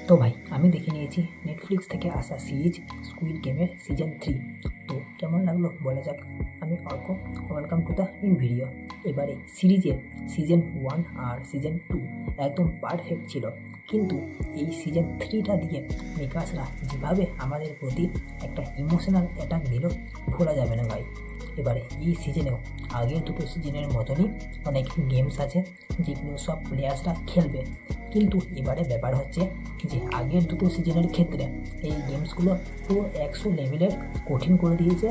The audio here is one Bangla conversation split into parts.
তো ভাই আমি দেখে নিয়েছি নেটফ্লিক্স থেকে আসা সিরিজ স্কুইড গেমের সিজন 3। তো কেমন লাগলো বলা যাক। আমি Arka, welcome to the new video. এবারে সিরিজের সিজন 1 আর সিজন 2 একদম পারফেক্ট ছিল, কিন্তু এই সিজন 3টা দিয়ে মেকার্সরা যেভাবে আমাদের প্রতি একটা ইমোশনাল অ্যাটাক দিল ভোলা যাবে না ভাই। এবারে এই সিজনেও আগের দুটো সিজনের মতনই অনেক গেমস আছে যেগুলো সব প্লেয়ার্সরা খেলবে, কিন্তু এবারে ব্যাপার হচ্ছে যে আগের দুটো সিজনের ক্ষেত্রে এই গেমসগুলো পুরো 100 লেভেলের কঠিন করে দিয়েছে,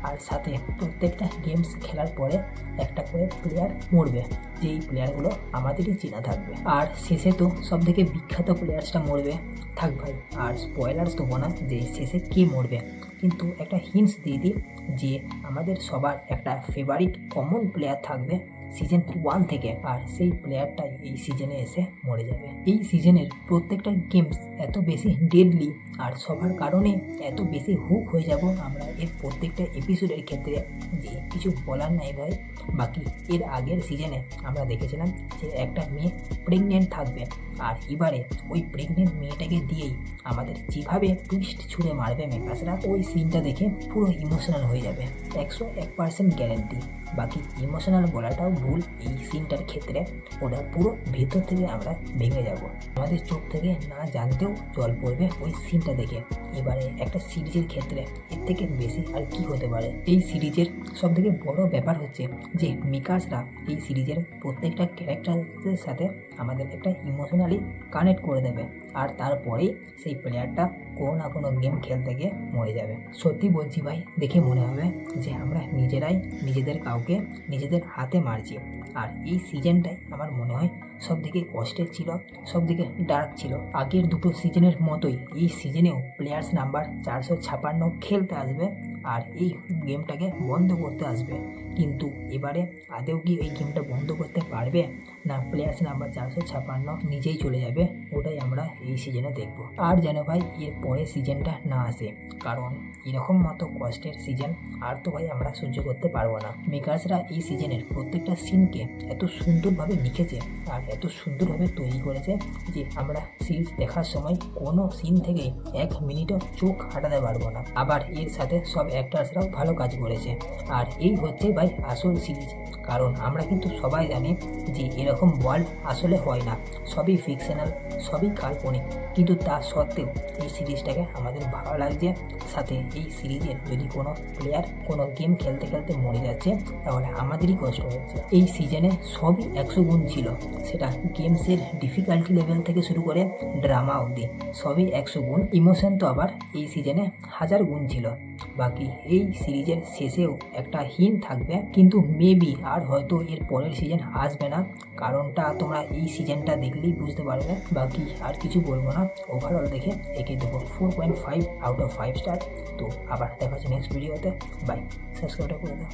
আর সাথে প্রত্যেকটা গেমস খেলার পরে একটা করে প্লেয়ার মরবে, যেই প্লেয়ারগুলো আমাদেরই চেনা থাকবে। আর শেষে তো সব থেকে বিখ্যাত প্লেয়ার্সটা মরবে। থাক ভাই, আর স্পয়লার্স দেবো না যে শেষে কে মরবে, কিন্তু একটা হিন্টস দিয়ে দিই যে আমাদের সবার একটা ফেভারিট কমন প্লেয়ার থাকবে সিজন 1 থেকে, আর সেই প্লেয়ারটাই এই সিজনে এসে মরে যাবে। এই সিজনের প্রত্যেকটা গেমস এত বেশি ডেডলি, আর সবার কারণে এত বেশি হুক হয়ে যাব আমরা এর প্রত্যেকটা এপিসোডের ক্ষেত্রে যে কিছু বলার নাই ভাই। বাকি এর আগের সিজনে আমরা দেখেছিলাম যে একটা মেয়ে প্রেগনেন্ট থাকবে, আর এবারে ওই প্রেগনেন্ট মেয়েটাকে দিয়েই আমাদের যেভাবে টুইস্ট ছুঁড়ে মারবে মেকার্সরা, ওই সিনটা দেখে পুরো ইমোশনাল হয়ে যাবে। 101% গ্যারেন্টি। বাকি ইমোশনাল বলাটাও ভুল এই সিনটার ক্ষেত্রে, ওটা পুরো ভেতর থেকে আমরা ভেঙে যাব, আমাদের চোখ থেকে না জানতেও জল পড়বে ওই সিনটা দেখে। এবারে একটা সিরিজের ক্ষেত্রে এর থেকে বেশি আর কি হতে পারে। এই সিরিজের সব থেকে বড় ব্যাপার হচ্ছে যে মেকার্সরা এই সিরিজের প্রত্যেকটা ক্যারেক্টারের সাথে আমাদের একটা ইমোশনালি কানেক্ট করে দেবে, আর তারপরেই সেই প্লেয়ারটা কোনো না কোনো গেম খেলতে গিয়ে মরে যাবে। সত্যি বলছি ভাই, দেখে মনে হবে যে আমরা নিজেরাই নিজেদের কাউকে নিজেদের হাতে মারছি। আর এই সিজনটাই আমার মনে হয় সব থেকে কষ্টের ছিল, সব থেকে ডার্ক ছিল। আগের দুটো সিজনের মতোই এই সিজনেও প্লেয়ার্স নাম্বার 456 খেলতে আসবে আর এই গেমটাকে বন্ধ করতে আসবে, কিন্তু এবারে আদেও কি এই গেমটা বন্ধ করতে পারবে না প্লেয়ার্স নাম্বার 456 নিজেই চলে যাবে, ওটাই আমরা এই সিজনে দেখব। আর যেন ভাই এর পরে সিজনটা না আসে, কারণ এরকম মতো কষ্টের সিজন আর তো ভাই আমরা সহ্য করতে পারবো না। মেকার্সরা এই সিজনের প্রত্যেকটা সিনকে এত সুন্দরভাবে লিখেছে আর এত সুন্দরভাবে তৈরি করেছে যে আমরা সিরিজ দেখার সময় কোনো সিন থেকে 1 মিনিটও চোখ হাঁটাতে পারবো না। আবার এর সাথে সব অ্যাক্টার্সরাও ভালো কাজ করেছে, আর এই হচ্ছে ভাই আসল সিরিজ। কারণ আমরা কিন্তু সবাই জানি যে এরকম ওয়ার্ল্ড আসলে হয় না, সবই ফিকশনাল, সবই কাল্পনিক, কিন্তু তা সত্ত্বেও এই সিরিজটাকে আমাদের ভালো লাগছে। সাথে এই সিরিজের যদি কোনো প্লেয়ার কোনো গেম খেলতে খেলতে মরে যাচ্ছে তাহলে আমাদেরই কষ্ট হচ্ছে। এই সিজনে সবই 100 গুণ ছিল, সেটা গেমসের ডিফিকাল্টি লেভেল থেকে শুরু করে ড্রামা অবধি সবই 100 গুণ। ইমোশন তো আবার এই সিজনে 1000 গুণ ছিল। বাকি এই সিরিজের শেষেও একটা হিন্ট থাকবে, কিন্তু মেবি আর হয়তো এর পরের সিজন আসবে না, কারণটা তোমরা এই সিজনটা দেখলেই বুঝতে পারবে। বাকি আর কিছু বলবো না, ওভারঅল দেখে একে দেবো 4.5 আউট অফ 5 স্টার। তো আবার দেখা হচ্ছে নেক্সট ভিডিওতে, বাই। সাবস্ক্রাইব করে দাও।